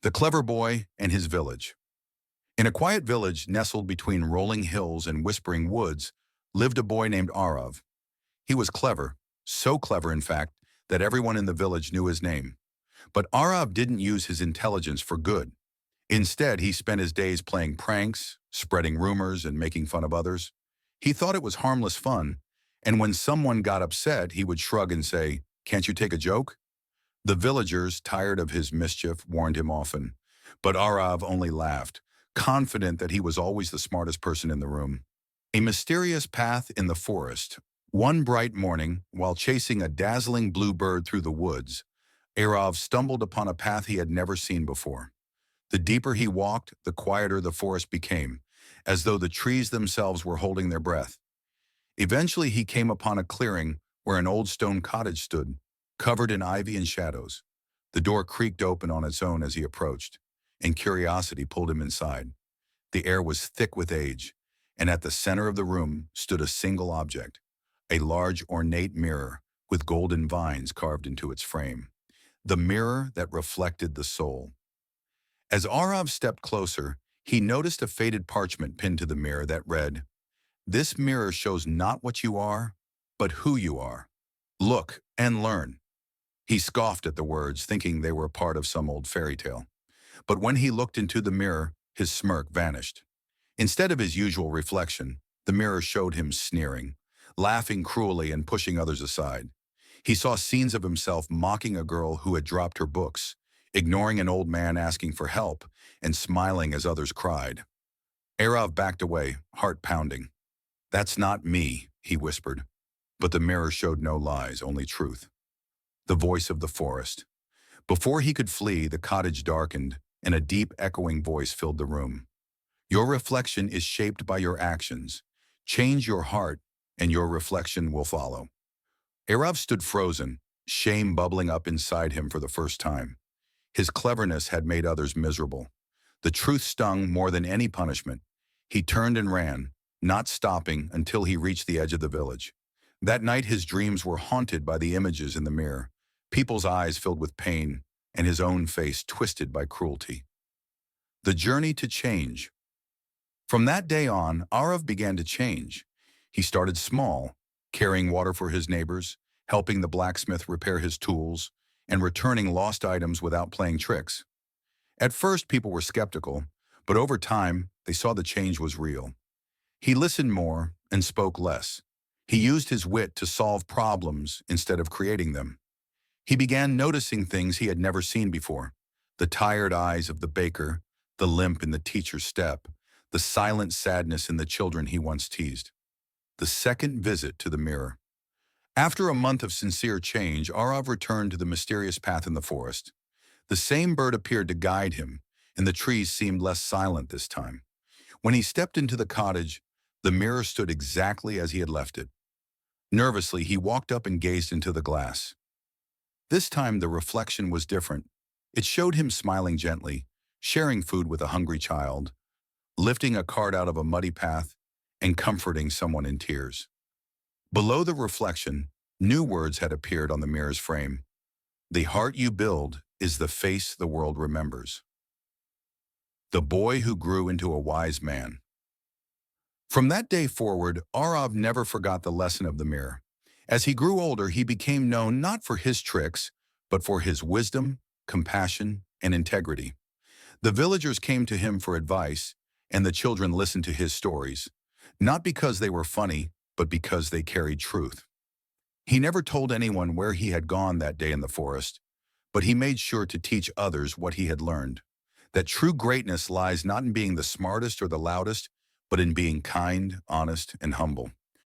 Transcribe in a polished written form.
The Clever Boy and His Village. In a quiet village nestled between rolling hills and whispering woods lived a boy named Arav. He was clever, so clever in fact that everyone in the village knew his name. But Arav didn't use his intelligence for good. Instead, he spent his days playing pranks, spreading rumors, and making fun of others. He thought it was harmless fun, and when someone got upset, he would shrug and say, "Can't you take a joke?" The villagers, tired of his mischief, warned him often. But Arav only laughed, confident that he was always the smartest person in the room. A mysterious path in the forest. One bright morning, while chasing a dazzling blue bird through the woods, Arav stumbled upon a path he had never seen before. The deeper he walked, the quieter the forest became, as though the trees themselves were holding their breath. Eventually he came upon a clearing where an old stone cottage stood, covered in ivy and shadows. The door creaked open on its own as he approached, and curiosity pulled him inside. The air was thick with age, and at the center of the room stood a single object, a large ornate mirror with golden vines carved into its frame. The mirror that reflected the soul. As Arav stepped closer, he noticed a faded parchment pinned to the mirror that read, "This mirror shows not what you are, but who you are. Look and learn." He scoffed at the words, thinking they were part of some old fairy tale. But when he looked into the mirror, his smirk vanished. Instead of his usual reflection, the mirror showed him sneering, laughing cruelly and pushing others aside. He saw scenes of himself mocking a girl who had dropped her books, ignoring an old man asking for help, and smiling as others cried. Arav backed away, heart pounding. "That's not me," he whispered. But the mirror showed no lies, only truth. The voice of the forest. Before he could flee, the cottage darkened, and a deep, echoing voice filled the room. "Your reflection is shaped by your actions. Change your heart, and your reflection will follow." Arav stood frozen, shame bubbling up inside him for the first time. His cleverness had made others miserable. The truth stung more than any punishment. He turned and ran, not stopping until he reached the edge of the village. That night his dreams were haunted by the images in the mirror, people's eyes filled with pain, and his own face twisted by cruelty. The journey to change. From that day on, Arav began to change. He started small, carrying water for his neighbors, helping the blacksmith repair his tools, and returning lost items without playing tricks. At first, people were skeptical, but over time, they saw the change was real. He listened more and spoke less. He used his wit to solve problems instead of creating them. He began noticing things he had never seen before: the tired eyes of the baker, the limp in the teacher's step, the silent sadness in the children he once teased. The second visit to the mirror. After a month of sincere change, Arav returned to the mysterious path in the forest. The same bird appeared to guide him, and the trees seemed less silent this time. When he stepped into the cottage, the mirror stood exactly as he had left it. Nervously, he walked up and gazed into the glass. This time, the reflection was different. It showed him smiling gently, sharing food with a hungry child, lifting a cart out of a muddy path, and comforting someone in tears. Below the reflection, new words had appeared on the mirror's frame. "The heart you build is the face the world remembers." The boy who grew into a wise man. From that day forward, Arav never forgot the lesson of the mirror. As he grew older, he became known not for his tricks, but for his wisdom, compassion, and integrity. The villagers came to him for advice, and the children listened to his stories, not because they were funny, but because they carried truth. He never told anyone where he had gone that day in the forest, but he made sure to teach others what he had learned, that true greatness lies not in being the smartest or the loudest, but in being kind, honest, and humble.